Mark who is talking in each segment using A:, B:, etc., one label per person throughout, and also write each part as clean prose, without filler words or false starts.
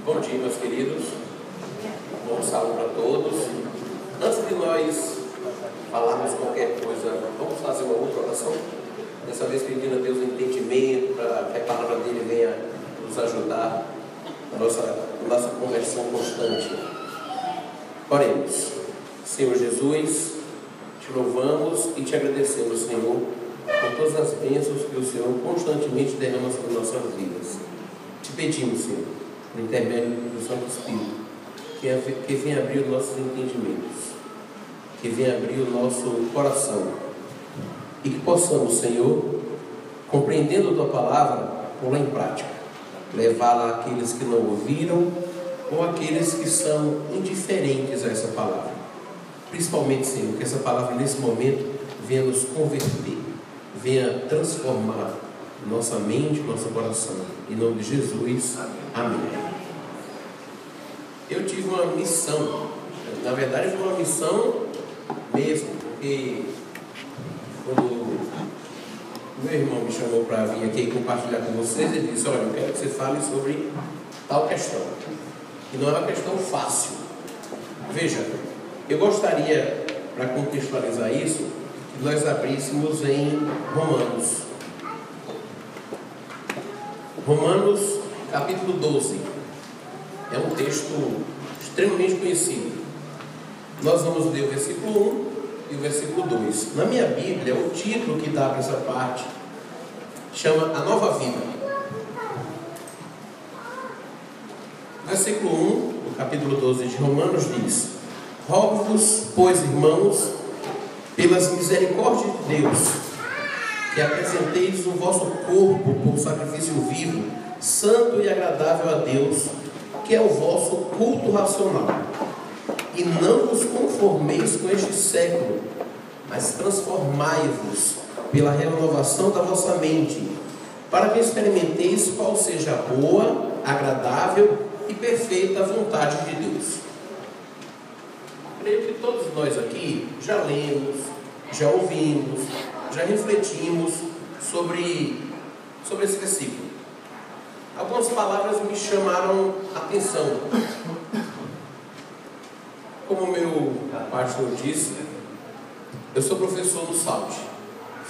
A: Bom dia, meus queridos. Bom saúde para todos. Antes de nós falarmos qualquer coisa, vamos fazer uma outra oração. Dessa vez pedindo a Deus um entendimento, para que a palavra dele venha nos ajudar na nossa conversão constante. Oremos. Senhor Jesus, te louvamos e te agradecemos, Senhor, por todas as bênçãos que o Senhor constantemente derrama sobre nossas vidas. Te pedimos, Senhor, por intermédio do Santo Espírito, que venha abrir os nossos entendimentos, que venha abrir o nosso coração, e que possamos, Senhor, compreendendo a Tua palavra, pô-la em prática, levá-la àqueles que não ouviram ou àqueles que são indiferentes a essa palavra. Principalmente, Senhor, que essa palavra nesse momento venha nos converter, venha transformar nossa mente, nosso coração. Em nome de Jesus, amém. Eu tive uma missão, na verdade foi uma missão mesmo, porque quando meu irmão me chamou para vir aqui compartilhar com vocês, ele disse: olha, eu quero que você fale sobre tal questão, e não é uma questão fácil. Veja, eu gostaria, para contextualizar isso, que nós abríssemos em Romanos capítulo 12. É um texto extremamente conhecido. Nós vamos ler o versículo 1 e o versículo 2. Na minha Bíblia, o título que dá para essa parte chama A Nova Vida. Versículo 1 do capítulo 12 de Romanos diz: rogo-vos, pois, irmãos, pelas misericórdias de Deus, que apresenteis o vosso corpo por sacrifício vivo, santo e agradável a Deus, que é o vosso culto racional. E não vos conformeis com este século, mas transformai-vos pela renovação da vossa mente, para que experimenteis qual seja a boa, agradável e perfeita vontade de Deus. Creio que todos nós aqui já lemos, já ouvimos, já refletimos sobre esse versículo. Algumas palavras me chamaram a atenção. Como o meu pastor disse, eu sou professor no SALT,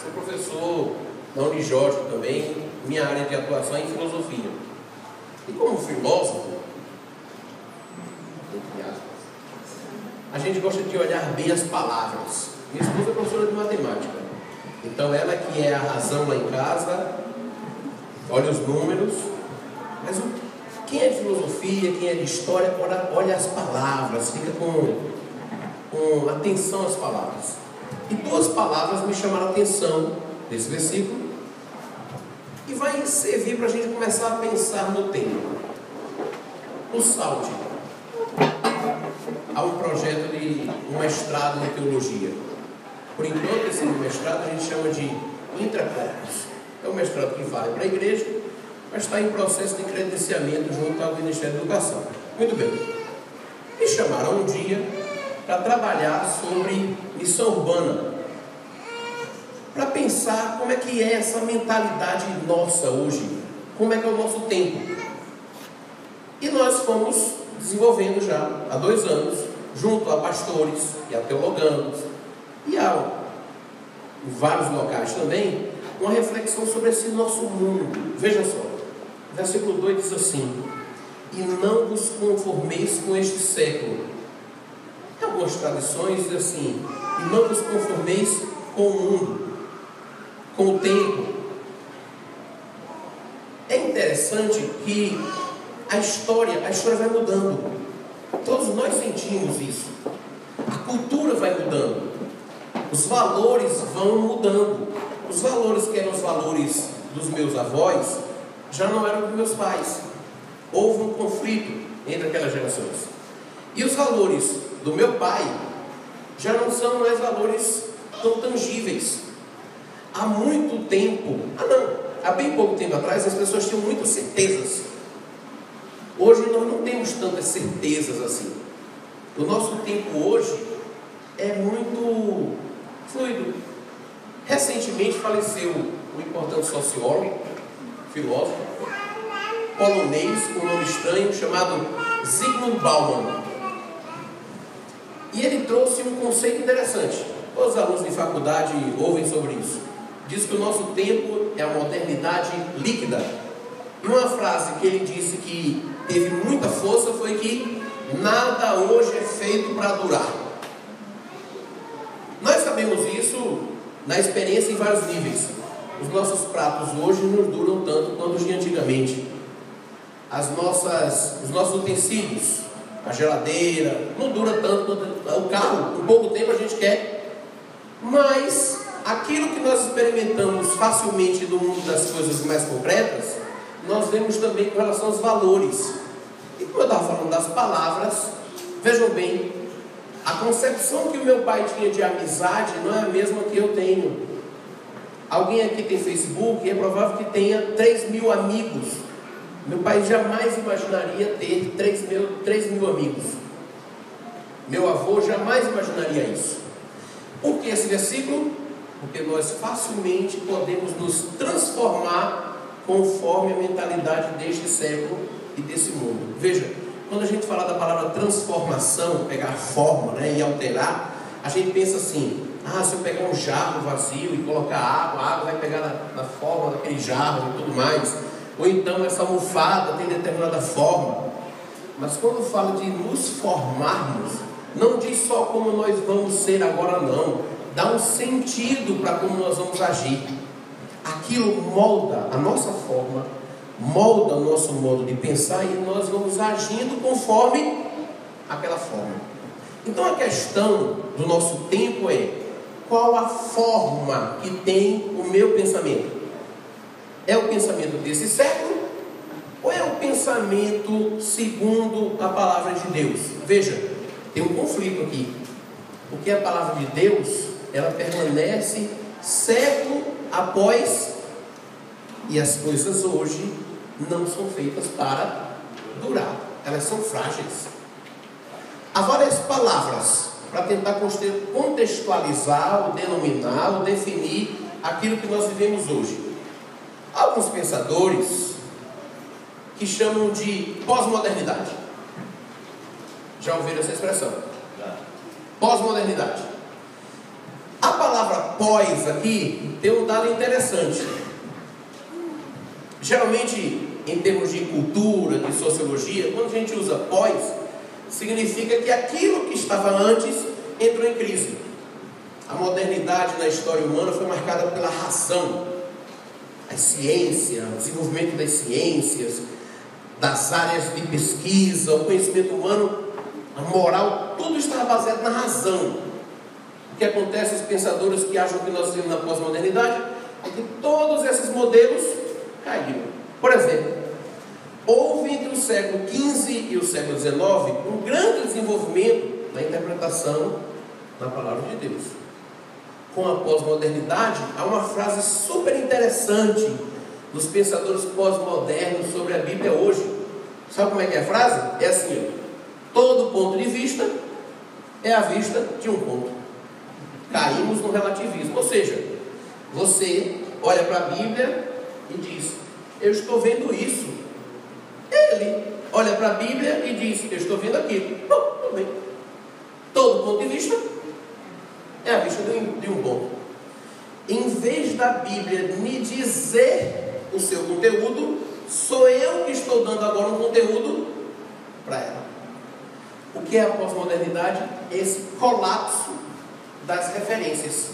A: sou professor na Unijorge também, minha área de atuação é em filosofia. E como filósofo, a gente gosta de olhar bem as palavras. Minha esposa é professora de matemática, então ela que é a razão lá em casa, olha os números, mas quem é de filosofia, quem é de história, olha as palavras, fica com atenção às palavras. E duas palavras me chamaram a atenção nesse versículo, e vai servir para a gente começar a pensar no tema. O SALT. Há um projeto de um mestrado em teologia. Por enquanto, esse mestrado a gente chama de intracampus. É um mestrado que vale para a igreja, mas está em processo de credenciamento junto ao Ministério da Educação. Muito bem. Me chamaram um dia para trabalhar sobre missão urbana, para pensar como é que é essa mentalidade nossa hoje, como é que é o nosso tempo. E nós fomos desenvolvendo já há 2 anos, junto a pastores e a teologandos, e em vários locais também, uma reflexão sobre esse nosso mundo. Veja só, o versículo 2 diz assim: e não vos conformeis com este século. Em algumas tradições diz assim: e não vos conformeis com o mundo, com o tempo. É interessante que a história vai mudando. Todos nós sentimos isso. A cultura vai mudando. Os valores vão mudando. Os valores que eram os valores dos meus avós já não eram dos meus pais. Houve um conflito entre aquelas gerações. E os valores do meu pai já não são mais valores tão tangíveis. Há muito tempo, há bem pouco tempo atrás, as pessoas tinham muitas certezas. Hoje nós não temos tantas certezas assim. O nosso tempo hoje é muito fluido. Recentemente faleceu um importante sociólogo, filósofo, polonês com um nome estranho chamado Zygmunt Bauman. E ele trouxe um conceito interessante. Todos os alunos de faculdade ouvem sobre isso. Diz que o nosso tempo é a modernidade líquida. E uma frase que ele disse que teve muita força foi que nada hoje é feito para durar. Nós sabemos isso na experiência em vários níveis. Os nossos pratos hoje não duram tanto quanto os de antigamente. Os nossos utensílios, a geladeira, não dura tanto quanto o carro. Em pouco tempo a gente quer. Mas aquilo que nós experimentamos facilmente no mundo das coisas mais concretas, nós vemos também com relação aos valores. E como eu estava falando das palavras, vejam bem, a concepção que o meu pai tinha de amizade não é a mesma que eu tenho. Alguém aqui tem Facebook, é provável que tenha 3.000 amigos. Meu pai jamais imaginaria ter 3.000 amigos. Meu avô jamais imaginaria isso. Por que esse versículo? Porque nós facilmente podemos nos transformar conforme a mentalidade deste século e desse mundo. Veja, quando a gente fala da palavra transformação, pegar forma, e alterar, a gente pensa assim: se eu pegar um jarro vazio e colocar água, a água vai pegar na forma daquele jarro e tudo mais. Ou então essa almofada tem determinada forma. Mas quando fala de nos formarmos, não diz só como nós vamos ser agora, não. Dá um sentido para como nós vamos agir. Aquilo molda a nossa forma, molda o nosso modo de pensar, e nós vamos agindo conforme aquela forma. Então a questão do nosso tempo é: qual a forma que tem o meu pensamento? É o pensamento desse século? Ou é o pensamento segundo a palavra de Deus? Veja, tem um conflito aqui. Porque a palavra de Deus, ela permanece século após, e as coisas hoje não são feitas para durar. Elas são frágeis. Há várias palavras para tentar contextualizar, ou denominar, ou definir aquilo que nós vivemos hoje. Alguns pensadores que chamam de pós-modernidade. Já ouviram essa expressão? Pós-modernidade. A palavra pós aqui tem um dado interessante. Geralmente, em termos de cultura, de sociologia, quando a gente usa pós, significa que aquilo que estava antes entrou em crise. A modernidade na história humana foi marcada pela razão, a ciência, o desenvolvimento das ciências, das áreas de pesquisa, o conhecimento humano, a moral, tudo estava baseado na razão. O que acontece, os pensadores que acham que nós vivemos na pós-modernidade, é que todos esses modelos caíram. Por exemplo, houve entre o século XV e o século XIX um grande desenvolvimento na interpretação da palavra de Deus. Com a pós-modernidade, há uma frase super interessante dos pensadores pós-modernos sobre a Bíblia hoje. Sabe como é que é a frase? É assim: todo ponto de vista é a vista de um ponto. Caímos no relativismo. Ou seja, você olha para a Bíblia e diz: eu estou vendo isso. Ele olha para a Bíblia e diz: eu estou vendo aquilo. Bom, tudo bem. Todo ponto de vista é a vista de um ponto. Em vez da Bíblia me dizer o seu conteúdo, sou eu que estou dando agora um conteúdo para ela. O que é a pós-modernidade? Esse colapso das referências.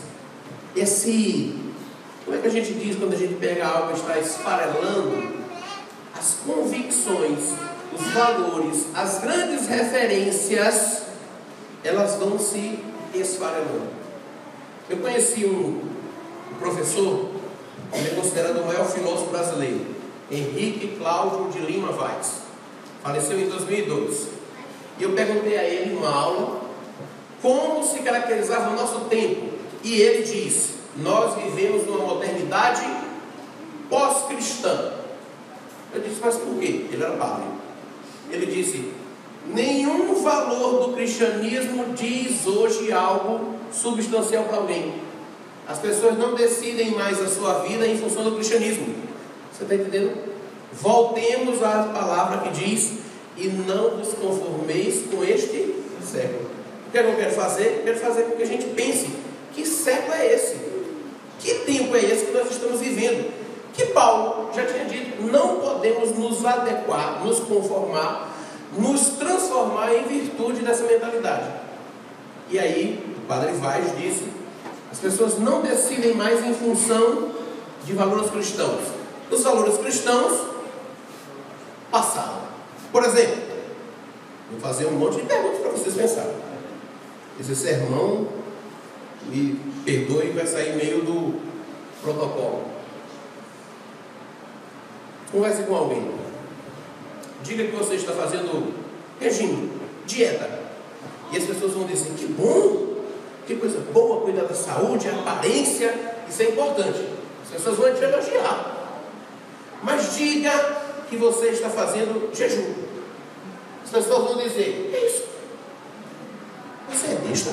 A: Como é que a gente diz quando a gente pega algo e está esfarelando? As convicções, os valores, as grandes referências, elas vão se esfarelando. Eu conheci um professor, ele é considerado o maior filósofo brasileiro, Henrique Cláudio de Lima Vaz, faleceu em 2002. E eu perguntei a ele em uma aula como se caracterizava o nosso tempo, e ele disse: nós vivemos numa modernidade pós-cristã. Eu disse: mas por quê? Ele era padre. Ele disse: nenhum valor do cristianismo diz hoje algo substancial para alguém. As pessoas não decidem mais a sua vida em função do cristianismo. Você está entendendo? Voltemos à palavra que diz: e não vos conformeis com este século. O que eu quero fazer? Quero fazer com que a gente pense: que século é esse? Que tempo é esse que nós estamos vivendo? Que Paulo já tinha dito: não podemos nos adequar, nos conformar, nos transformar em virtude dessa mentalidade. E aí, o Padre Vaz disse: as pessoas não decidem mais em função de valores cristãos. Os valores cristãos passaram. Por exemplo, vou fazer um monte de perguntas para vocês pensarem. Esse sermão, me perdoe, vai sair meio do protocolo. Converse com alguém. Diga que você está fazendo regime, dieta. E as pessoas vão dizer: que bom, que coisa boa, cuidar da saúde, a aparência, isso é importante. As pessoas vão te elogiar. Mas diga que você está fazendo jejum. As pessoas vão dizer: que é isso? Você é besta?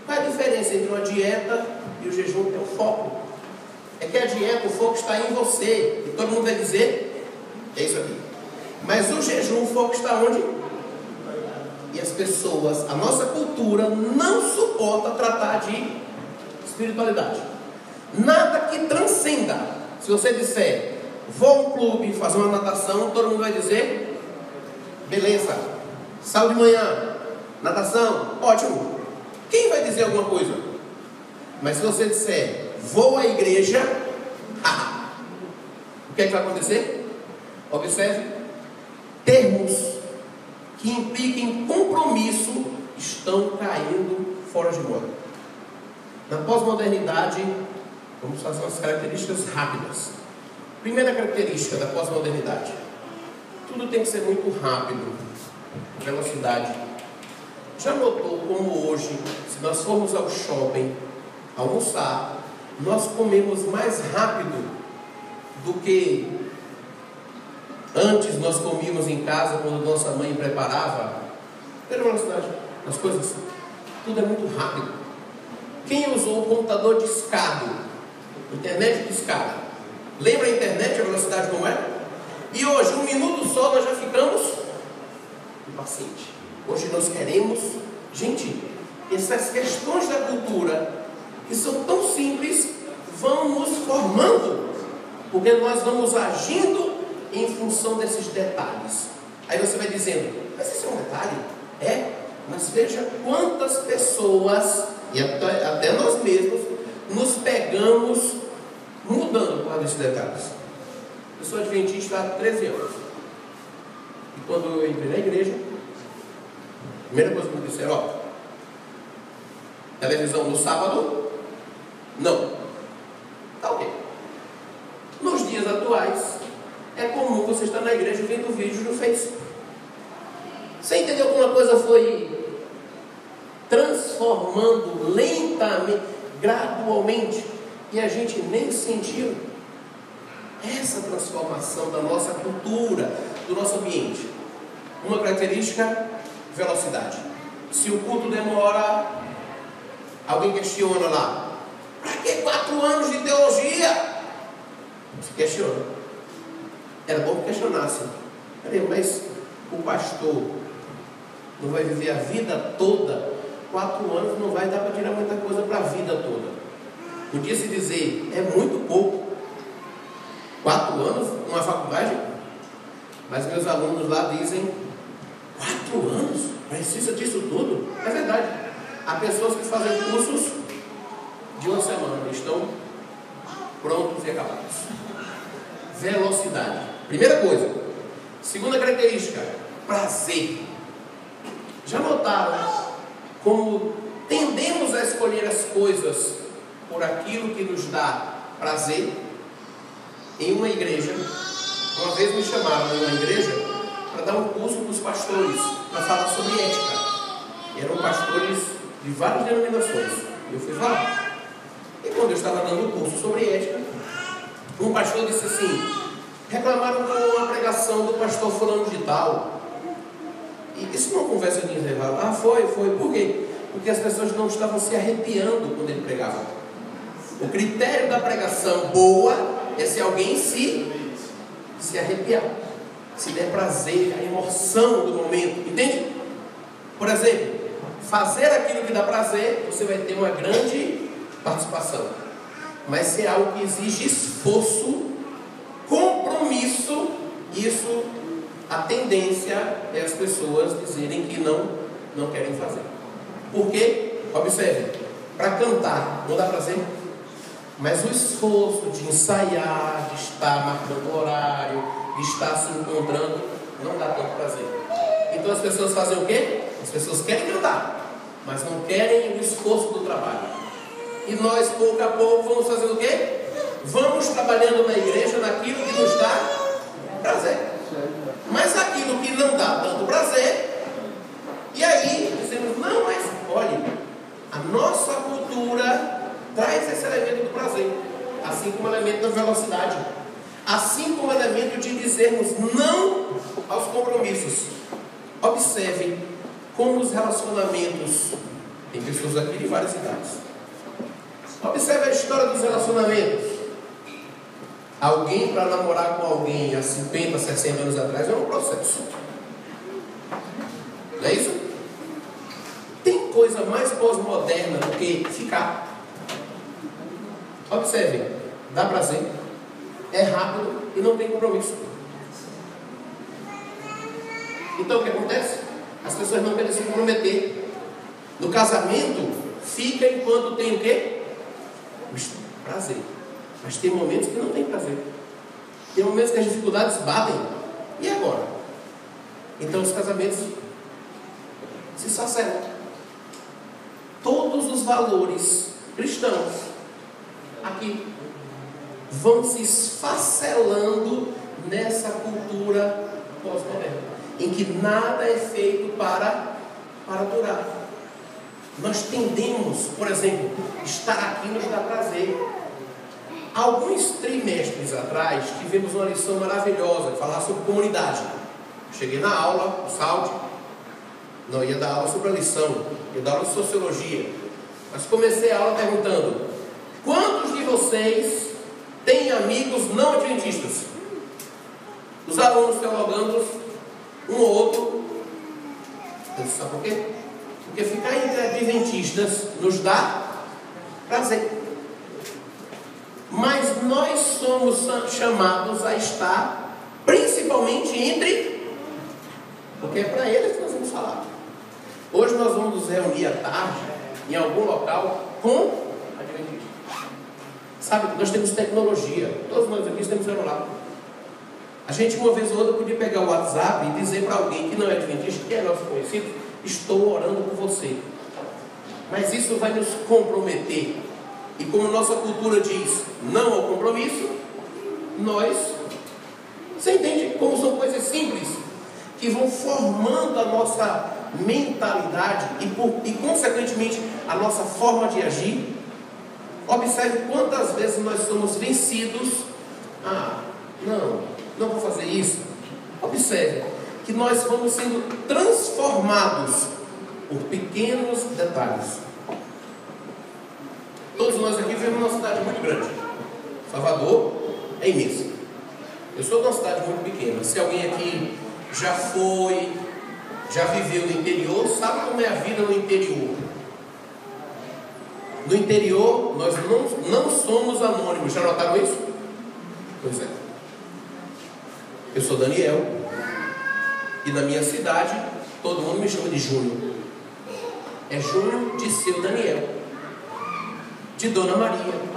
A: Qual é a diferença entre uma dieta e o jejum? É o foco. É que a dieta, o foco está em você. E todo mundo vai dizer: é isso aqui. Mas o jejum, o foco está onde? E as pessoas, a nossa cultura não suporta tratar de espiritualidade. Nada que transcenda. Se você disser: vou a um clube fazer uma natação, todo mundo vai dizer: beleza, sal de manhã, natação, ótimo. Quem vai dizer alguma coisa? Mas se você disser: vou à igreja, o que é que vai acontecer? Observe: termos que impliquem compromisso estão caindo fora de moda. Na pós-modernidade, vamos fazer umas características rápidas. Primeira característica da pós-modernidade: tudo tem que ser muito rápido, velocidade. Já notou como hoje, se nós formos ao shopping almoçar, nós comemos mais rápido do que antes nós comíamos em casa, quando nossa mãe preparava? Pela velocidade, as coisas, tudo é muito rápido. Quem usou o computador discado, internet discada, lembra a internet, a velocidade como é? E hoje, 1 minuto só, nós já ficamos impacientes. Hoje nós queremos, gente, essas questões da cultura, que são tão simples, vão nos formando, porque nós vamos agindo em função desses detalhes. Aí você vai dizendo: mas isso é um detalhe? É, mas veja quantas pessoas, e até nós mesmos, nos pegamos mudando por causa desses detalhes. Eu sou adventista há 13 anos. E quando eu entrei na igreja, a primeira coisa que me disseram: ó, televisão no sábado? Não. Tá ok. Nos dias atuais, é comum você estar na igreja vendo vídeos no Facebook. Você entendeu como a coisa foi transformando lentamente, gradualmente, e a gente nem sentiu essa transformação da nossa cultura, do nosso ambiente? Uma característica: velocidade. Se o culto demora, alguém questiona lá: para que 4 anos de teologia? Se questiona. Era bom que questionasse. Peraí, mas o pastor não vai viver a vida toda? 4 anos não vai dar para tirar muita coisa para a vida toda. Podia se dizer: é muito pouco. 4 anos numa faculdade? Mas meus alunos lá dizem: 4 anos? Precisa disso tudo? É verdade. Há pessoas que fazem cursos de 1 semana, estão prontos e acabados. Velocidade, primeira coisa. Segunda característica: prazer. Já notaram como tendemos a escolher as coisas por aquilo que nos dá prazer? Em uma igreja, uma vez me chamaram em uma igreja para dar um curso para os pastores, para falar sobre ética. Eram pastores de várias denominações. Eu fui falar. E quando eu estava dando o curso sobre ética, um pastor disse assim: reclamaram com a pregação do pastor fulano de tal. E isso não é uma conversa de intervalo. Ah, foi. Por quê? Porque as pessoas não estavam se arrepiando quando ele pregava. O critério da pregação boa é se alguém se se arrepiar, se der prazer, a emoção do momento, entende? Por exemplo, fazer aquilo que dá prazer, você vai ter uma grande participação, mas se é algo que exige esforço, compromisso, isso, a tendência é as pessoas dizerem que não querem fazer. Por quê? Observe, para cantar não dá prazer, mas o esforço de ensaiar, de estar marcando horário, de estar se encontrando, não dá tanto prazer. Então as pessoas fazem o quê? As pessoas querem cantar, mas não querem o esforço do trabalho. E nós, pouco a pouco, vamos fazendo o quê? Vamos trabalhando na igreja naquilo que nos dá prazer. Mas aquilo que não dá tanto prazer, e aí dizemos, não, mas olha, a nossa cultura traz esse elemento do prazer, assim como o elemento da velocidade, assim como o elemento de dizermos não aos compromissos. Observe como os relacionamentos, tem pessoas aqui de várias idades, observe a história dos relacionamentos. Alguém para namorar com alguém há 50, 60 anos atrás é um processo, não é isso? Tem coisa mais pós-moderna do que ficar. Observe, dá prazer, é rápido e não tem compromisso. Então o que acontece? As pessoas não querem se comprometer. No casamento, fica enquanto tem o quê? Prazer. Mas tem momentos que não tem prazer. Tem momentos que as dificuldades batem. E agora? Então os casamentos se esfacelam. Todos os valores cristãos aqui vão se esfacelando nessa cultura pós-moderna, em que nada é feito para durar. Nós tendemos, por exemplo, estar aqui nos dá prazer. Alguns trimestres atrás tivemos uma lição maravilhosa, falar sobre comunidade. Cheguei na aula, o Saúde, não ia dar aula sobre a lição, ia dar aula de sociologia, mas comecei a aula perguntando: quantos de vocês têm amigos não adventistas? Os alunos teologando, um ou outro. Eu disse, sabe por quê? Porque ficar entre adventistas nos dá prazer. Mas nós somos chamados a estar principalmente entre, porque é para eles que nós vamos falar. Hoje nós vamos nos reunir à tarde em algum local com adventistas. Sabe, nós temos tecnologia, todos nós aqui temos celular. A gente uma vez ou outra podia pegar o WhatsApp e dizer para alguém que não é adventista, que é nosso conhecido: estou orando por você. Mas isso vai nos comprometer. E como nossa cultura diz não ao compromisso, nós, você entende como são coisas simples que vão formando a nossa mentalidade e consequentemente a nossa forma de agir. Observe quantas vezes nós somos vencidos. Não vou fazer isso. Observe que nós vamos sendo transformados por pequenos detalhes. Todos nós aqui vivemos numa cidade muito grande. Salvador é imensa. Eu sou de uma cidade muito pequena. Se alguém aqui já viveu no interior, sabe como é a vida no interior. No interior, nós não somos anônimos. Já notaram isso? Pois é. Eu sou Daniel. E na minha cidade, todo mundo me chama de Júnior. É Júnior de seu Daniel, de Dona Maria.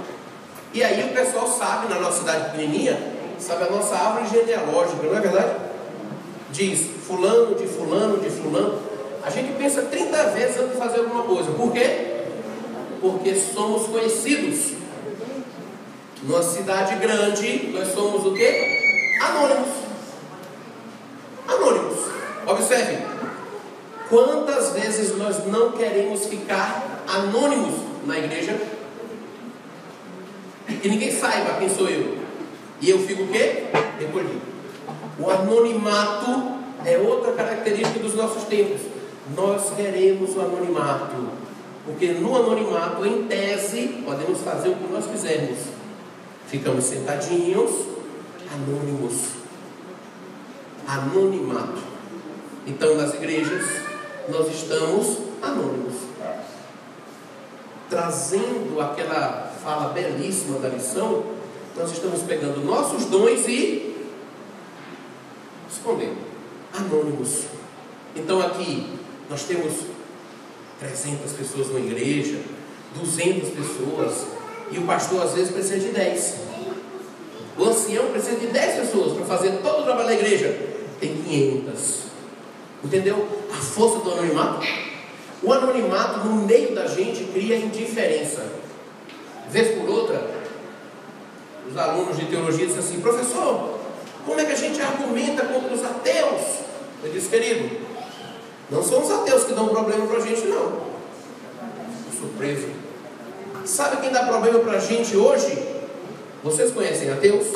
A: E aí o pessoal sabe, na nossa cidade pequenininha, sabe a nossa árvore genealógica, não é verdade? Diz fulano, de fulano, de fulano. A gente pensa 30 vezes antes de fazer alguma coisa. Por quê? Porque somos conhecidos. Numa cidade grande, nós somos o quê? Anônimos. Anônimos. Observe. Quantas vezes nós não queremos ficar anônimos na igreja? Que ninguém saiba quem sou eu. E eu fico o quê? Recolhido. O anonimato é outra característica dos nossos tempos. Nós queremos o anonimato, porque no anonimato, em tese, podemos fazer o que nós quisermos. Ficamos sentadinhos, anônimos. anonimato. Então, nas igrejas, nós estamos anônimos, trazendo aquela fala belíssima da lição. Nós estamos pegando nossos dons e escondendo, anônimos. Então aqui nós temos 300 pessoas na igreja, 200 pessoas, e o pastor às vezes precisa de 10. O ancião precisa de 10 pessoas para fazer todo o trabalho da igreja. Tem 500. Entendeu? A força do anonimato. O anonimato no meio da gente cria indiferença. Vez por outra, os alunos de teologia dizem assim: professor, como é que a gente argumenta contra os ateus? Eu disse: querido, não são os ateus que dão problema para a gente, não. Estou surpreso. Sabe quem dá problema para a gente hoje? Vocês conhecem ateus?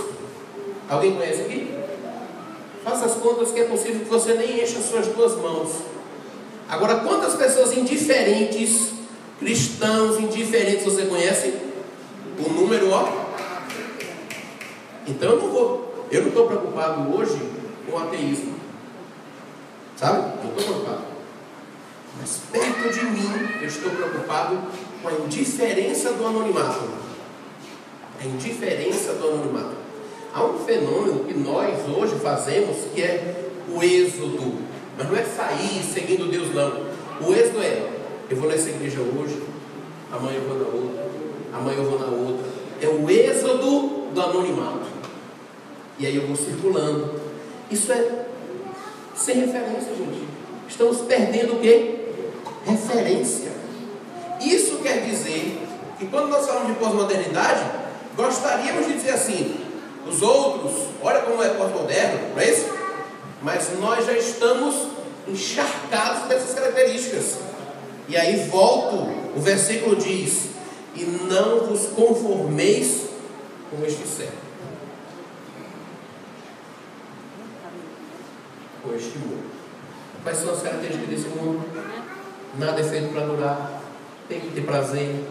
A: Alguém conhece aqui? Faça as contas que é possível que você nem encha as suas duas mãos. Agora, quantas pessoas indiferentes, cristãos indiferentes você conhece? O número, ó. Então eu não estou preocupado hoje com o ateísmo. Sabe? Não estou preocupado. Mas perto de mim, eu estou preocupado com a indiferença do anonimato. A indiferença do anonimato. Há um fenômeno que nós hoje fazemos, que é o êxodo. Mas não é sair seguindo Deus, não. O êxodo é: eu vou nessa igreja hoje, amanhã eu vou na outra, amanhã eu vou na outra. É o êxodo do anonimato. E aí eu vou circulando. Isso é sem referência, gente. Estamos perdendo o quê? Referência. Isso quer dizer que quando nós falamos de pós-modernidade, gostaríamos de dizer assim: os outros, olha como é pós-moderno, não é isso? Mas nós já estamos encharcados dessas características. E aí volto, o versículo diz: e não vos conformeis com este século, com este mundo. Quais são as características desse mundo? Nada é feito para durar, tem que ter prazer,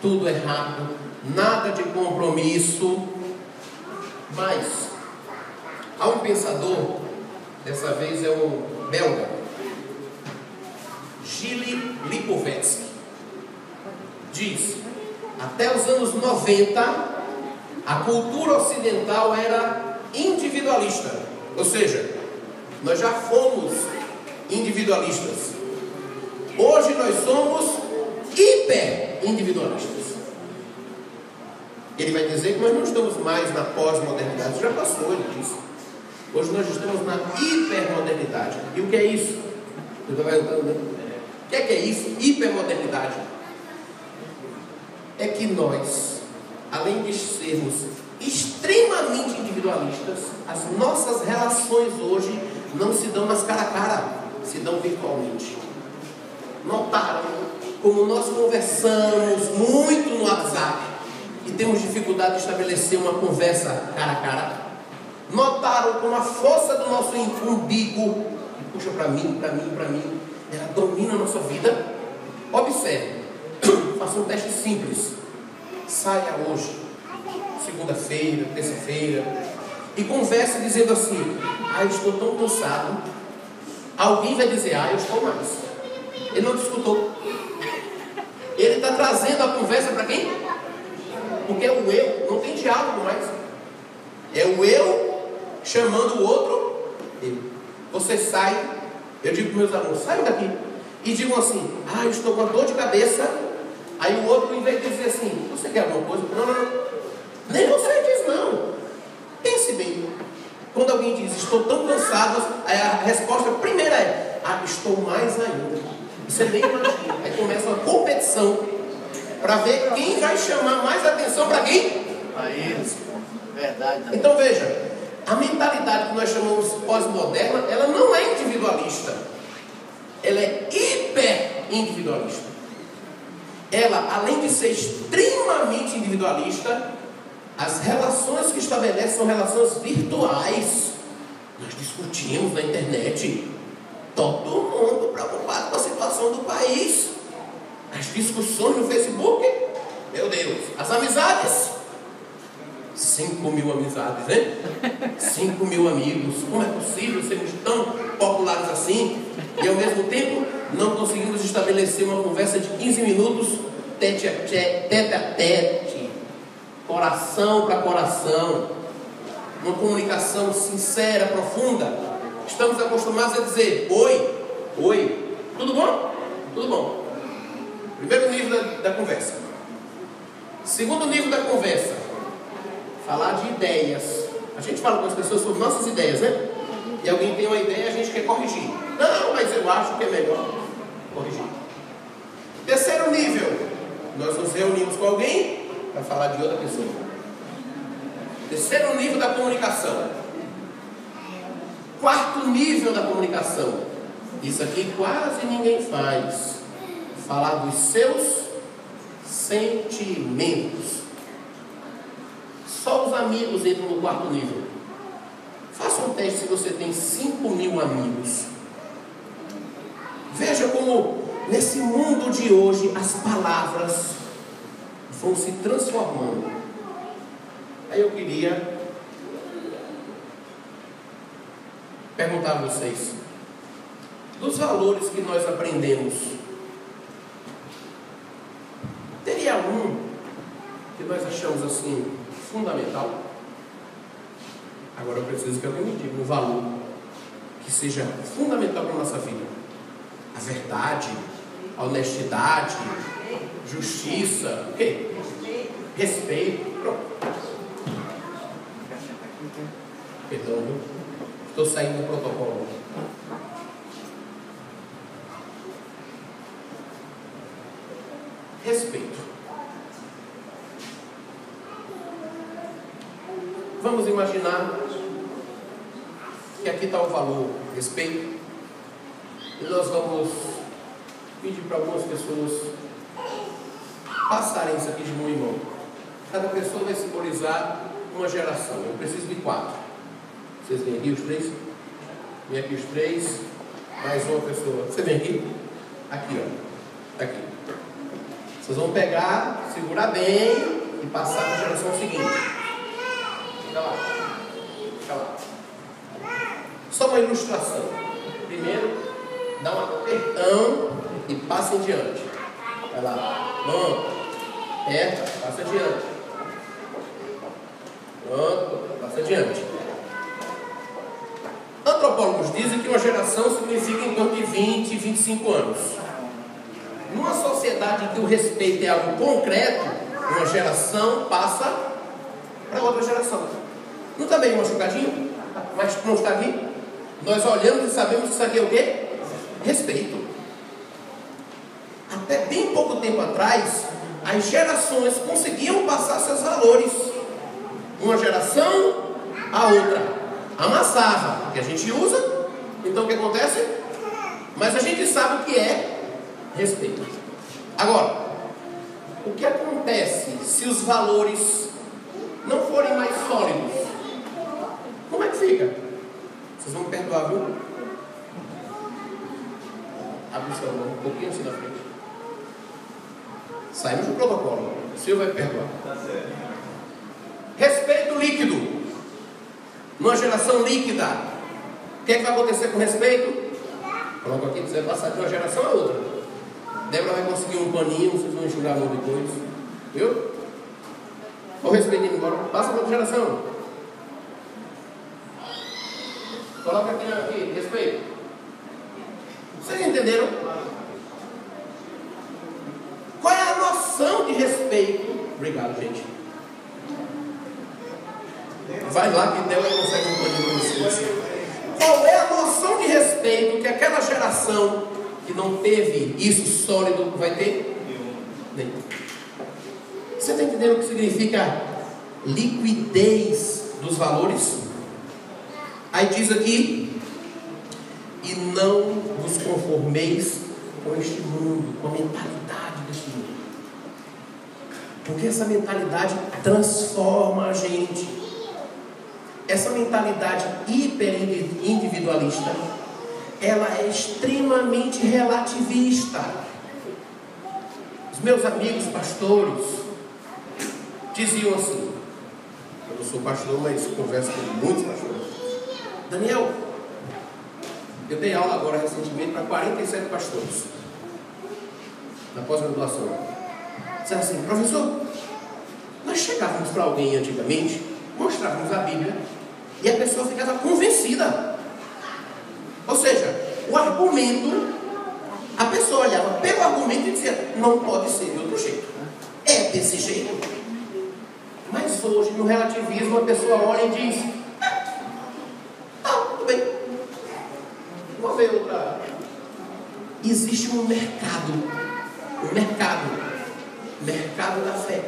A: tudo é rápido, nada de compromisso. Mas há um pensador, dessa vez é um belga, Gilles Lipovetsky, diz: até os anos 90 a cultura ocidental era individualista, ou seja, nós já fomos individualistas. Hoje nós somos hiper individualistas. Ele vai dizer que nós não estamos mais na pós-modernidade. Já passou, ele disse. Hoje nós estamos na hipermodernidade. E o que é isso? Eu estou perguntando, né? O que é isso? Hipermodernidade. É que nós, além de sermos extremamente individualistas, as nossas relações hoje não se dão mais cara a cara, se dão virtualmente. Notaram como nós conversamos muito no WhatsApp e temos dificuldade de estabelecer uma conversa cara a cara? Notaram como a força do nosso umbigo, que puxa para mim, ela domina a nossa vida? Observe, faça um teste simples. Saia hoje, segunda-feira, terça-feira, e converse dizendo assim: eu estou tão cansado. Alguém vai dizer: eu estou mais. Ele não te escutou. Ele está trazendo a conversa para quem? Porque é o eu, não tem diálogo mais. É o eu chamando o outro eu. Você sai, eu digo para meus alunos: saiam daqui e digam assim: eu estou com uma dor de cabeça. Aí o outro, em vez de dizer assim: você quer alguma coisa? Não. Nem você diz não. Pense bem. Quando alguém diz: estou tão cansado, aí a resposta primeira é: estou mais ainda. Você nem imagina. Aí começa uma competição para ver quem vai chamar mais atenção para quem?
B: Para eles. Verdade.
A: Então veja, a mentalidade que nós chamamos pós-moderna, ela não é individualista. Ela é hiper individualista. Ela, além de ser extremamente individualista, as relações que estabelece são relações virtuais. Nós discutimos na internet. Todo mundo preocupado com a situação do país. As discussões no Facebook, meu Deus. As amizades, 5.000 amizades, né? 5.000 amigos. Como é possível sermos tão populares assim e ao mesmo tempo não conseguimos estabelecer uma conversa de 15 minutos, tete a tete, coração para coração, uma comunicação sincera, profunda? Estamos acostumados a dizer oi, tudo bom? Tudo bom. Primeiro nível da conversa. Segundo nível da conversa, falar de ideias. A gente fala com as pessoas sobre nossas ideias, né? E alguém tem uma ideia e a gente quer corrigir. Não, mas eu acho que é melhor corrigir. Terceiro nível, nós nos reunimos com alguém para falar de outra pessoa. Terceiro nível da comunicação. Quarto nível da comunicação. Isso aqui quase ninguém faz. Falar dos seus sentimentos. Só os amigos entram no quarto nível. Faça um teste se você tem 5.000 amigos. Veja como nesse mundo de hoje as palavras vão se transformando. Aí eu queria perguntar a vocês, dos valores que nós aprendemos, teria um que nós achamos assim fundamental? Agora eu preciso que alguém me diga um valor que seja fundamental para a nossa vida. A verdade, a honestidade, justiça, o quê? Respeito. Pronto. Perdão, viu? Estou saindo do protocolo. Respeito. Vamos imaginar que aqui está o valor respeito. E nós vamos pedir para algumas pessoas passarem isso aqui de mão em mão. Cada pessoa vai simbolizar uma geração. Eu preciso de 4. Vocês vêm aqui os 3? Vem aqui os 3. Mais uma pessoa. Você vem aqui? Aqui, ó. Aqui. Vocês vão pegar, segurar bem e passar para a geração seguinte. Fica lá. Fica lá. Só uma ilustração. Primeiro, dá um apertão e passa em diante. Vai lá. Mão. Aperta, passa adiante. Pronto, passa adiante. Antropólogos dizem que uma geração significa em torno de 20, 25 anos. Numa sociedade em que o respeito é algo concreto, uma geração passa para outra geração. Não está meio machucadinho? Mas não está aqui? Nós olhamos e sabemos que isso aqui é o quê? Respeito. Até bem pouco tempo atrás, as gerações conseguiam passar seus valores. Uma geração a outra. Amassava, que a gente usa. Então o que acontece? Mas a gente sabe o que é respeito. Agora, o que acontece se os valores não forem mais sólidos? Como é que fica? Vocês vão me perdoar, viu? Abre o seu mão um pouquinho assim na frente. Saímos do protocolo. O senhor vai perdoar. Tá certo. Respeito líquido. Numa geração líquida, o que é que vai acontecer com respeito? Coloca aqui, você vai passar de uma geração a outra. Débora vai conseguir um paninho, vocês vão enxugar a mão depois. Viu? Olha o respeito indo embora. Passa para outra geração. Coloca aqui, respeito. Vocês entenderam? Qual é a noção de respeito? Obrigado, gente. Vai lá que Deus consegue um paninho para vocês. Qual é a noção de respeito que aquela geração que não teve isso sólido vai ter? Nenhum. Você está entendendo o que significa liquidez dos valores? Aí diz aqui: e não vos conformeis com este mundo, com a mentalidade deste mundo. Porque essa mentalidade transforma a gente. Essa mentalidade hiperindividualista, ela é extremamente relativista. Os meus amigos pastores diziam assim: eu não sou pastor, mas converso com muitos pastores. Daniel, eu dei aula agora recentemente para 47 pastores na pós-graduação. Disseram assim: professor, nós chegávamos para alguém antigamente, mostrávamos a Bíblia e a pessoa ficava convencida. Ou seja, o argumento, a pessoa olhava pelo argumento e dizia: não pode ser de outro jeito, é desse jeito. Mas hoje, no relativismo, a pessoa olha e diz: tudo bem, vou ver outra. Existe um mercado da fé.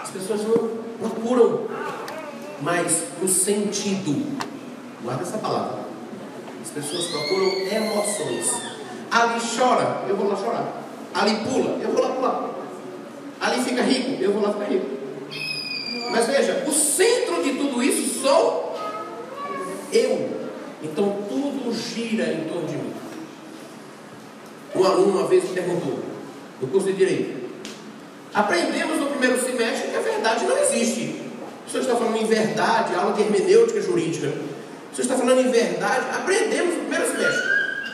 A: As pessoas não procuram mais o sentido. Guarda essa palavra. As pessoas procuram emoções. Ali chora, eu vou lá chorar. Ali pula, eu vou lá pular. Ali fica rico, eu vou lá ficar rico. Mas veja, o centro de tudo isso sou eu. Então tudo gira em torno de mim. Um aluno uma vez me perguntou, no curso de Direito: aprendemos no primeiro semestre que a verdade não existe. O senhor está falando em verdade, aula de hermenêutica jurídica. O senhor está falando em verdade? Aprendemos no primeiro semestre.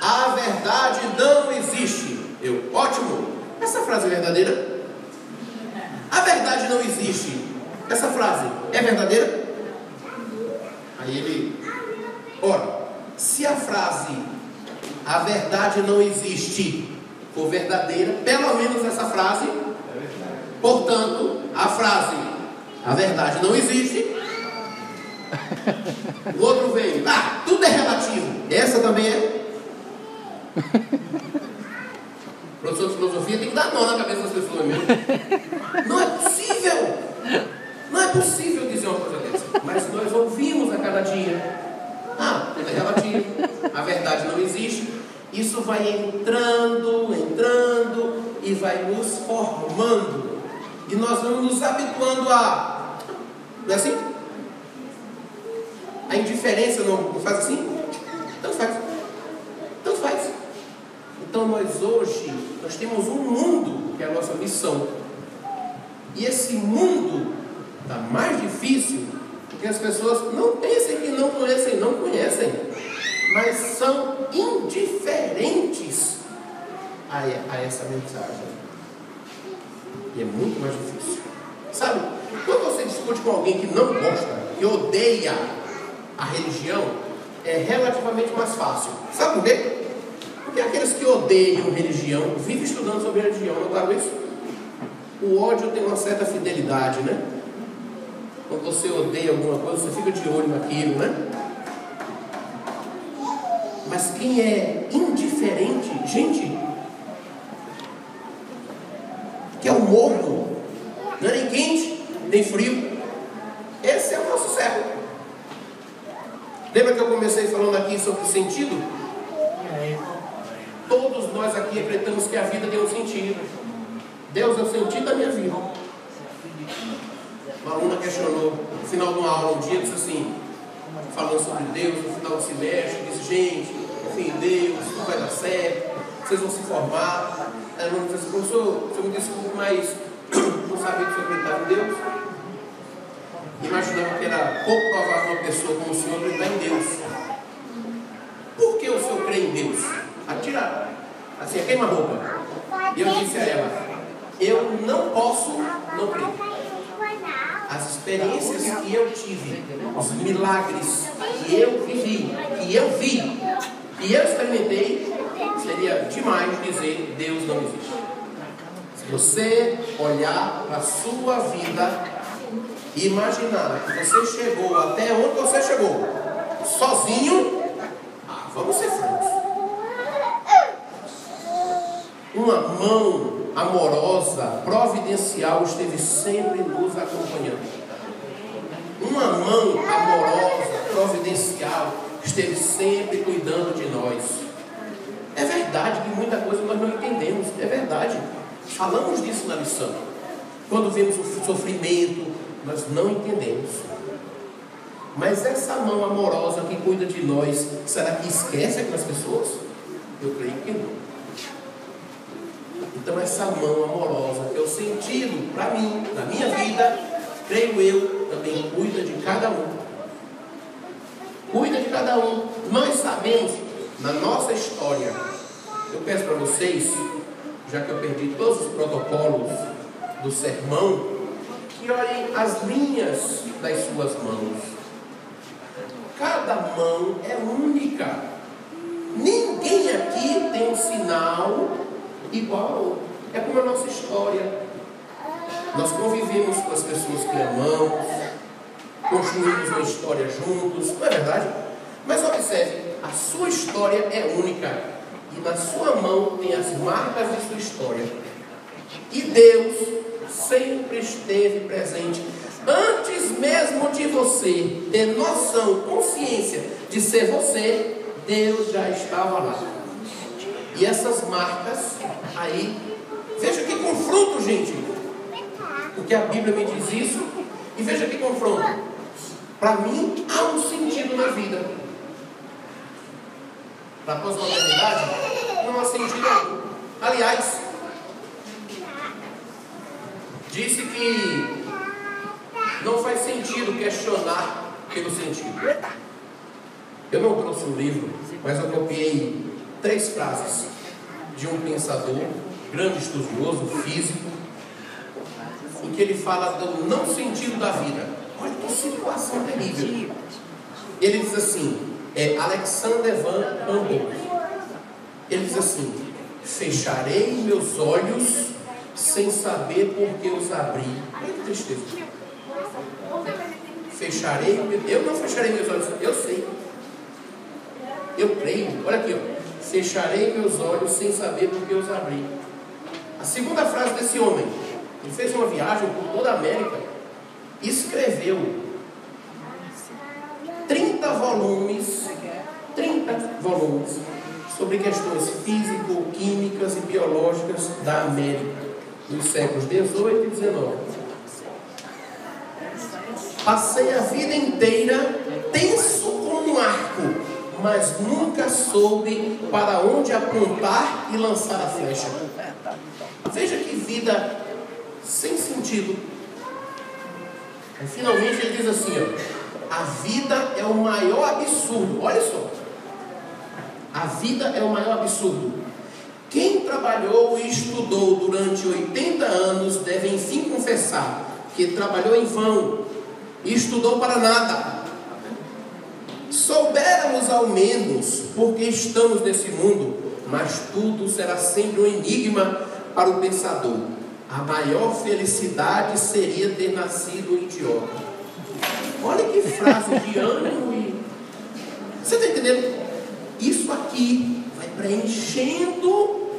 A: A verdade não existe. Eu: ótimo. Essa frase é verdadeira? A verdade não existe. Essa frase é verdadeira? Aí ele: ora, se a frase "a verdade não existe" for verdadeira, pelo menos essa frase, portanto, a frase "a verdade não existe", o outro veio: tudo é relativo. Essa também é. O professor de filosofia tem que dar nó na cabeça das pessoas mesmo. Não é possível. Não é possível dizer uma coisa dessa. Mas nós ouvimos a cada dia: tudo é relativo, a verdade não existe. Isso vai entrando e vai nos formando. E nós vamos nos habituando a... Não é assim? A indiferença não faz assim? Tanto faz. Tanto faz. Então nós temos um mundo que é a nossa missão. E esse mundo está mais difícil porque as pessoas não pensam que não conhecem, mas são indiferentes a essa mensagem. E é muito mais difícil. Sabe, quando você discute com alguém que não gosta, que odeia a religião, é relativamente mais fácil. Sabe por quê? Porque aqueles que odeiam religião vivem estudando sobre religião, notaram isso? O ódio tem uma certa fidelidade, né? Quando você odeia alguma coisa, você fica de olho naquilo, né? Mas quem é indiferente, gente, que é o morno, não é nem quente, nem frio, esse é o nosso século. Lembra que eu comecei falando aqui sobre sentido? Todos nós aqui acreditamos que a vida tem um sentido. Deus é o sentido da minha vida. Uma aluna questionou no final de uma aula um dia, disse assim, falando sobre Deus no final do semestre, disse: gente, enfim, Deus, não vai dar certo, vocês vão se formar. Aí a aluna disse assim: professor, você me desculpe, mas não sabia que o senhor acreditava em Deus. Imaginava que era pouco provável uma pessoa como o senhor acreditar em Deus. Por que o senhor crê em Deus? Atira, assim, a queima-roupa. E eu disse a ela: eu não posso não crer. As experiências que eu tive, os milagres que eu vivi, que eu vi, que eu experimentei, seria demais dizer Deus não existe. Se você olhar para a sua vida e imaginar que você chegou até onde você chegou, sozinho, vamos ser francos. Uma mão amorosa, providencial, esteve sempre nos acompanhando. Uma mão amorosa, providencial, esteve sempre cuidando de nós. É verdade que muita coisa nós não entendemos, é verdade. Falamos disso na lição. Quando vemos o sofrimento, nós não entendemos. Mas essa mão amorosa que cuida de nós, será que esquece aquelas pessoas? Eu creio que não. Então essa mão amorosa, que é o sentido para mim, na minha vida, creio eu, também cuida de cada um. Cuida de cada um. Nós sabemos, na nossa história, eu peço para vocês, já que eu perdi todos os protocolos do sermão, que olhem as linhas das suas mãos. Cada mão é única. Ninguém aqui tem um sinal igual ao outro. É como a nossa história. Nós convivemos com as pessoas que amamos, construímos uma história juntos, não é verdade? Mas observe, a sua história é única. E na sua mão tem as marcas de sua história. E Deus sempre esteve presente. Antes mesmo de você ter noção, consciência de ser você, Deus já estava lá. E essas marcas aí, veja que confronto, gente. Porque a Bíblia me diz isso. E veja que confronto. Para mim, há um sentido na vida. Para a pós-modernidade, não há sentido algum. Aliás, disse que não faz sentido questionar pelo sentido. Eu não trouxe um livro, mas eu copiei 3 frases de um pensador, grande estudioso, físico, em que ele fala do não sentido da vida. Olha que situação terrível. Ele diz assim, Alexander Van Humboldt. Ele diz assim: fecharei meus olhos sem saber por que os abri. Olha que tristeza. Eu não fecharei meus olhos, eu sei. Eu creio, olha aqui, ó. Fecharei meus olhos sem saber por que os abri. A segunda frase desse homem, ele fez uma viagem por toda a América, escreveu 30 volumes sobre questões físico-químicas e biológicas da América, nos séculos 18 e 19. Passei a vida inteira tenso como um arco, mas nunca soube para onde apontar e lançar a flecha. Veja que vida sem sentido. E finalmente ele diz assim, ó: a vida é o maior absurdo. Olha só. A vida é o maior absurdo. Quem trabalhou e estudou durante 80 anos deve enfim confessar que trabalhou em vão e estudou para nada. Soubéramos ao menos porque estamos nesse mundo, mas tudo será sempre um enigma para o pensador. A maior felicidade seria ter nascido idiota. Olha que frase de ânimo. Você está entendendo? Isso aqui vai preenchendo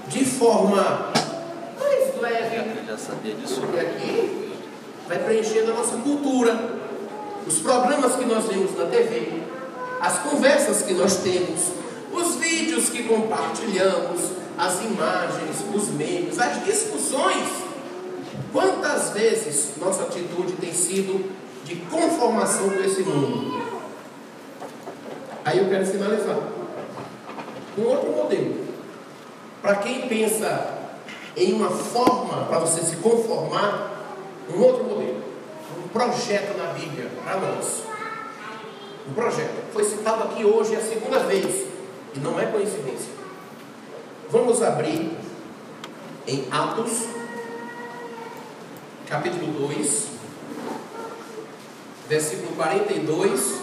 A: de forma mais leve.
B: Eu já sabia disso.
A: E aqui vai preenchendo a nossa cultura. Os programas que nós vemos na TV, as conversas que nós temos, os vídeos que compartilhamos, as imagens, os memes, as discussões. Quantas vezes nossa atitude tem sido de conformação com esse mundo? Aí eu quero finalizar com outro modelo. Para quem pensa em uma forma para você se conformar, um outro modelo. Um projeto na Bíblia para nós. Um projeto. Foi citado aqui hoje a segunda vez. E não é coincidência. Vamos abrir em Atos, capítulo 2, versículo 42,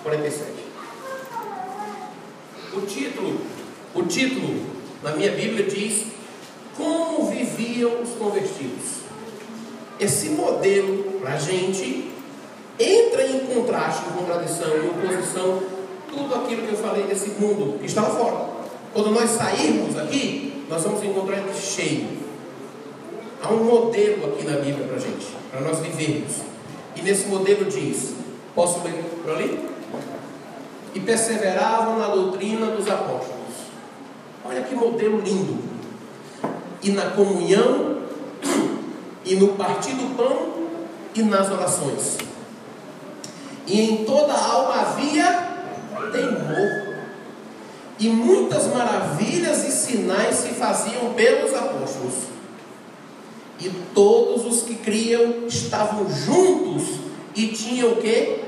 A: 47. O título na minha Bíblia diz: como viviam os convertidos. Esse modelo para a gente entra em contraste, em contradição, em oposição, tudo aquilo que eu falei desse mundo que está lá fora. Quando nós sairmos aqui, nós vamos encontrar ele cheio. Há um modelo aqui na Bíblia para a gente, para nós vivermos. E nesse modelo diz, posso ler por ali? E perseveravam na doutrina dos apóstolos. Olha que modelo lindo. E na comunhão, e no partir do pão, e nas orações. E em toda a alma havia temor. E muitas maravilhas e sinais se faziam pelos apóstolos. E todos os que criam estavam juntos e tinham o quê?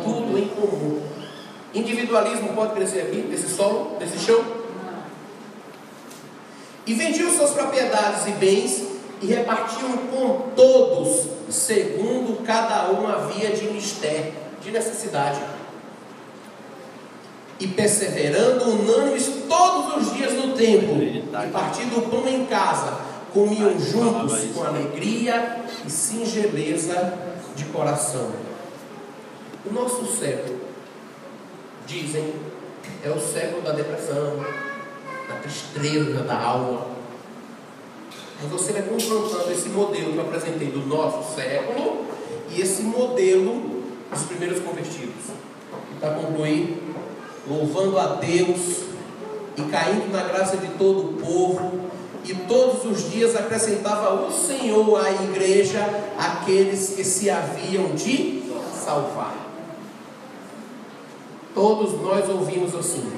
A: Tudo em comum. Individualismo pode crescer aqui, nesse solo, nesse chão? E vendiam suas propriedades e bens e repartiam com todos, segundo cada um havia de mister, de necessidade. E perseverando unânimes todos os dias no templo, e partindo o pão em casa, comiam juntos com alegria e singeleza de coração. O nosso século, dizem, é o século da depressão, da tristeza da alma. Mas você vai confrontando esse modelo que eu apresentei do nosso século e esse modelo dos primeiros convertidos. E para concluir, louvando a Deus e caindo na graça de todo o povo, e todos os dias acrescentava o Senhor à igreja aqueles que se haviam de salvar. Todos nós ouvimos assim: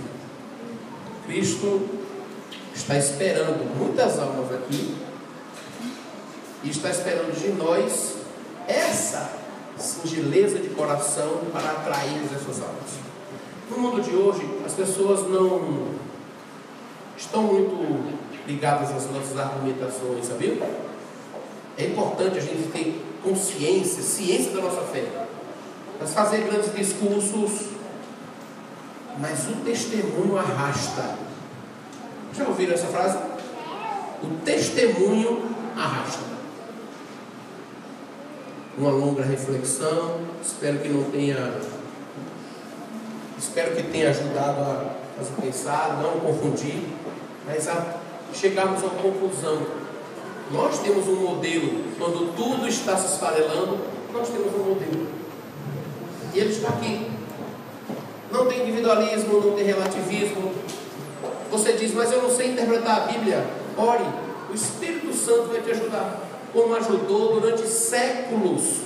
A: Cristo está esperando muitas almas aqui e está esperando de nós essa singeleza de coração para atrair essas almas. No mundo de hoje, as pessoas não estão muito ligadas às nossas argumentações, sabia? É importante a gente ter consciência, ciência da nossa fé. Mas fazer grandes discursos, mas o testemunho arrasta. Já ouviram essa frase? O testemunho arrasta. Uma longa reflexão, espero que tenha ajudado a fazer pensar, não confundir, mas a chegarmos a uma conclusão. Nós temos um modelo, quando tudo está se esfarelando, nós temos um modelo. E ele está aqui. Não tem individualismo, não tem relativismo. Você diz, mas eu não sei interpretar a Bíblia. Ore, o Espírito Santo vai te ajudar, como ajudou durante séculos.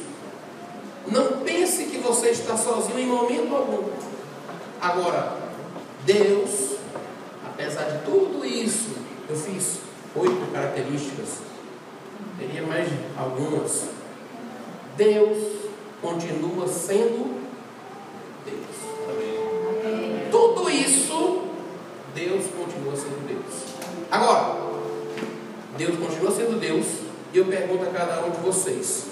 A: Não pense que você está sozinho em momento algum. Agora, Deus, apesar de tudo isso, eu fiz 8 características, teria mais algumas. Deus continua sendo Deus. Tudo isso, Deus continua sendo Deus. Agora, Deus continua sendo Deus, e eu pergunto a cada um de vocês: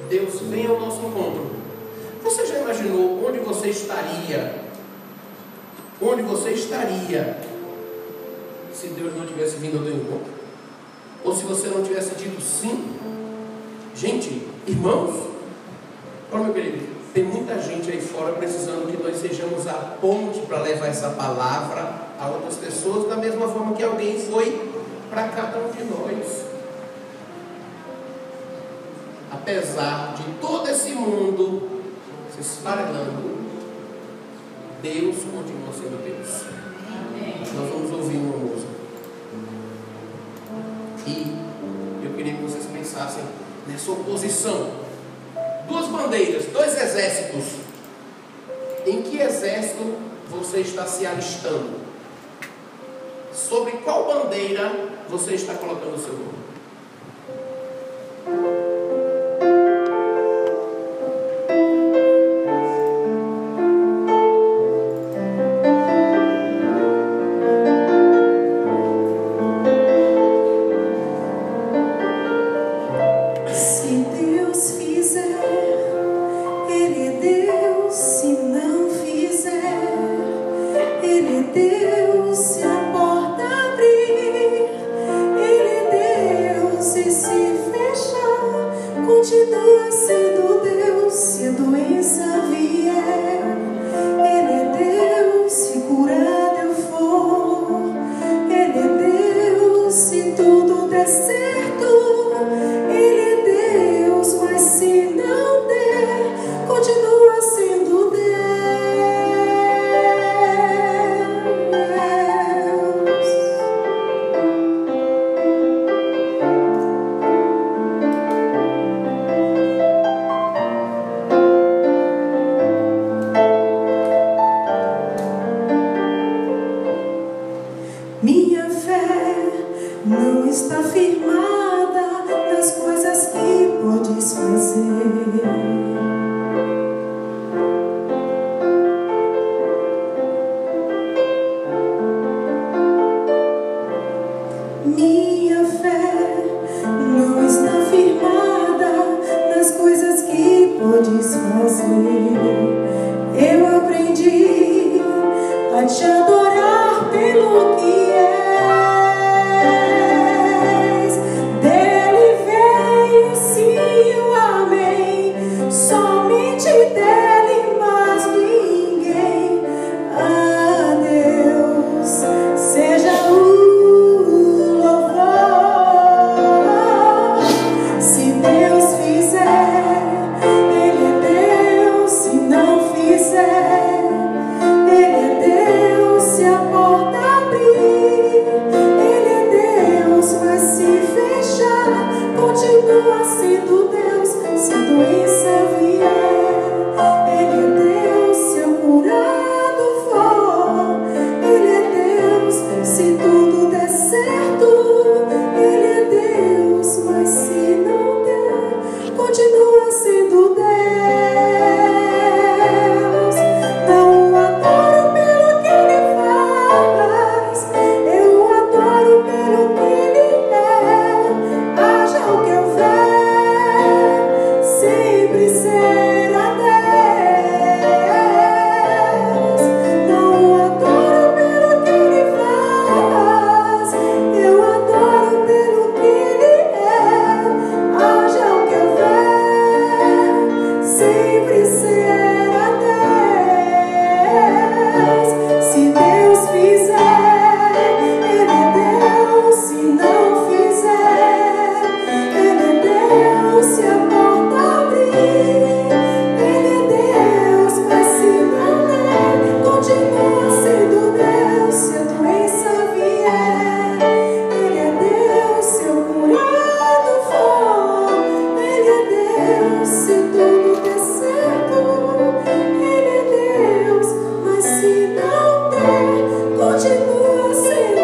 A: Deus vem ao nosso encontro. Você já imaginou onde você estaria? Onde você estaria se Deus não tivesse vindo ao teu encontro? Ou se você não tivesse dito sim? Gente, irmãos, olha, meu querido, tem muita gente aí fora precisando que nós sejamos a ponte para levar essa palavra a outras pessoas, da mesma forma que alguém foi para cada um de nós. Apesar de todo esse mundo se esfarelando, Deus continua sendo Deus. Nós vamos ouvir uma música. E eu queria que vocês pensassem nessa oposição. 2 bandeiras, 2 exércitos. Em que exército você está se alistando? Sobre qual bandeira você está colocando o seu nome?
C: está firmada nas coisas que podes fazer. Minha fé não está firmada nas coisas que podes fazer. Eu aprendi a te adorar pelo que és. Dele veio sim o amém, somente dele, mas ninguém. A Deus seja o louvor. Se Deus fizer, Ele é Deus. Se não fizer, Ele é Deus. Se a porta abrir, Ele é Deus. Mas se fechar, continua sendo Deus. Se a doença vier, Ele é Deus. Se a curado for, Ele é Deus. Se tudo der certo, Ele é Deus. Mas se não der, continua sendo Deus. Não o adoro pelo que Ele faz, eu o adoro pelo que Ele é. Haja o que houver, sempre será Deus. Não o adoro pelo que Ele faz, eu adoro pelo que Ele é. Haja o que houver, sempre será Deus. Se Deus fizer, Ele é Deus. Se não fizer, Ele é Deus. Se a porta abrir, Ele é Deus. Mas se não der, continua sendo Deus. Se a doença vier, Ele é Deus. Se o curado for, Ele é Deus. Se tudo der certo, Ele é Deus. Mas se não der, continua sendo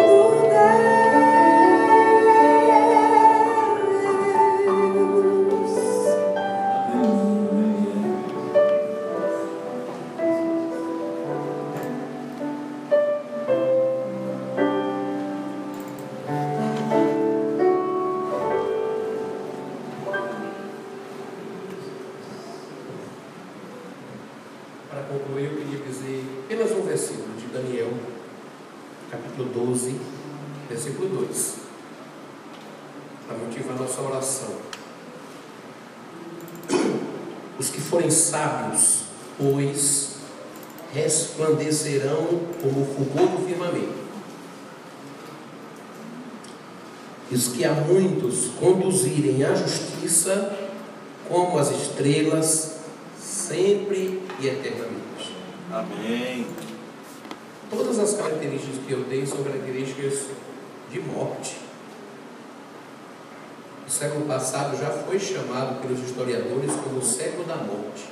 A: Para concluir, eu queria dizer apenas um versículo de Daniel, capítulo 12, versículo 2, para motivar nossa oração. Os que forem sábios, pois, resplandecerão como o fulgor do firmamento. E os que a muitos conduzirem à justiça, como as estrelas, sempre e eternamente.
B: Amém.
A: Todas as características que eu dei são características de morte. O século passado já foi chamado pelos historiadores como o século da morte.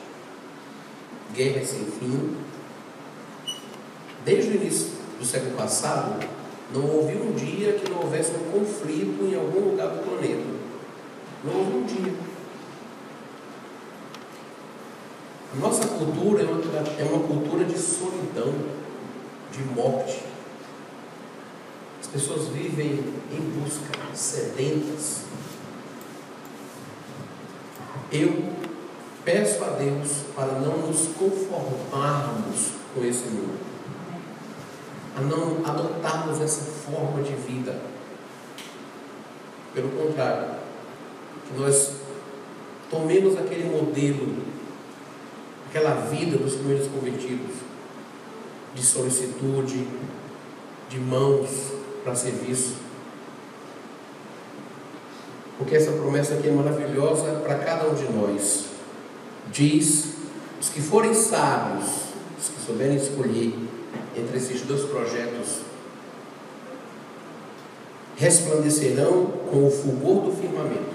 A: Guerra sem fim. Desde o início do século passado, não houve um dia que não houvesse um conflito em algum lugar do planeta. Não houve um dia. A nossa cultura é uma cultura de solidão, de morte. As pessoas vivem em busca, sedentas. Eu peço a Deus para não nos conformarmos com esse mundo, a não adotarmos essa forma de vida. Pelo contrário, que nós tomemos aquele modelo, aquela vida dos primeiros convertidos, de solicitude, de mãos para serviço. Porque essa promessa aqui é maravilhosa para cada um de nós. Diz: os que forem sábios, os que souberem escolher entre esses dois projetos, resplandecerão com o fulgor do firmamento.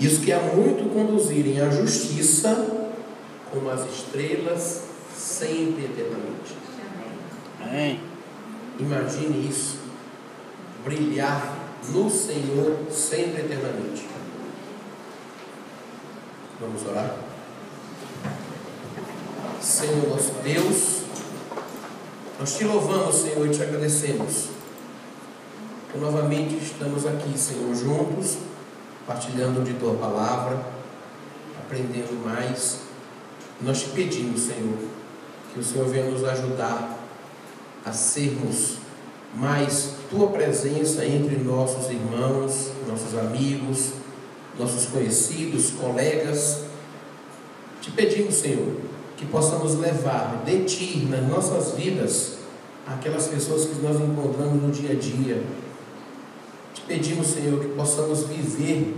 A: E os que a muito conduzirem à justiça, como as estrelas, sempre eternamente.
B: Amém.
A: Imagine isso. brilhar no Senhor sempre e eternamente. Vamos orar? Senhor nosso Deus, nós te louvamos, Senhor, e te agradecemos. Que novamente estamos aqui, Senhor, juntos, partilhando de tua palavra, aprendendo mais. Nós te pedimos, Senhor, que o Senhor venha nos ajudar a sermos mais tua presença entre nossos irmãos, nossos amigos, nossos conhecidos, colegas. Te pedimos, Senhor, que possamos levar de ti nas nossas vidas aquelas pessoas que nós encontramos no dia a dia. Te pedimos, Senhor, que possamos viver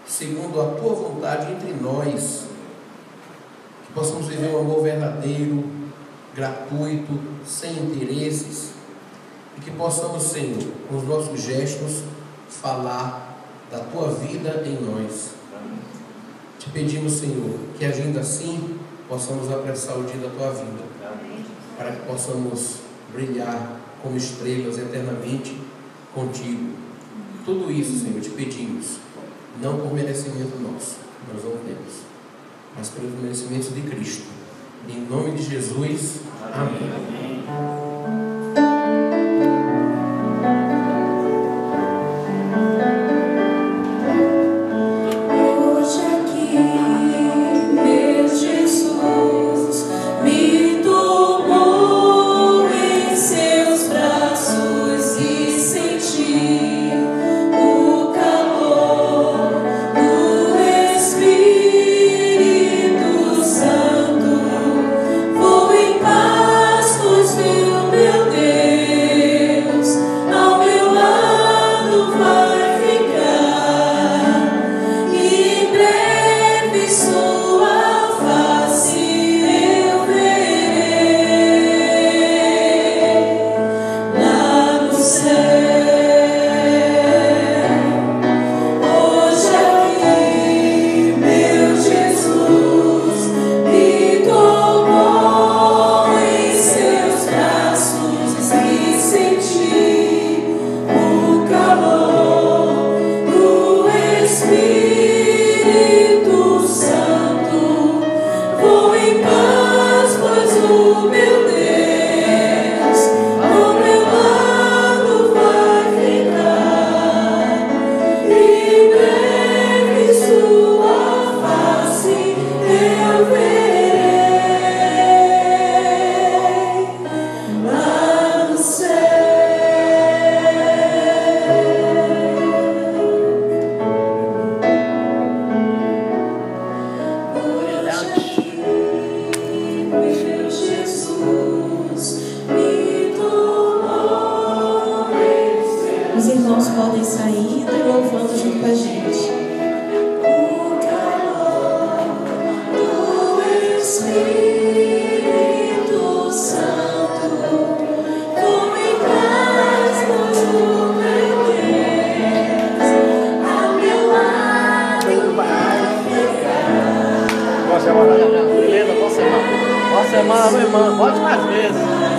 A: segundo a tua vontade entre nós, que possamos viver um amor verdadeiro, gratuito, sem interesses, e que possamos, Senhor, com os nossos gestos, falar da tua vida em nós. Te pedimos, Senhor, que agindo assim, possamos apressar o dia da tua vida, para que possamos brilhar como estrelas eternamente contigo. Tudo isso, Senhor, te pedimos, não por merecimento nosso, nós não temos, mas pelos merecimentos de Cristo. Em nome de Jesus, amém.
C: Os irmãos podem sair louvando junto com a gente. O calor do Espírito Santo, como em paz no meu Deus, ao meu lado vai ficar.
B: Posso chamar? Beleza, posso chamar, minha irmã, pode mais vezes.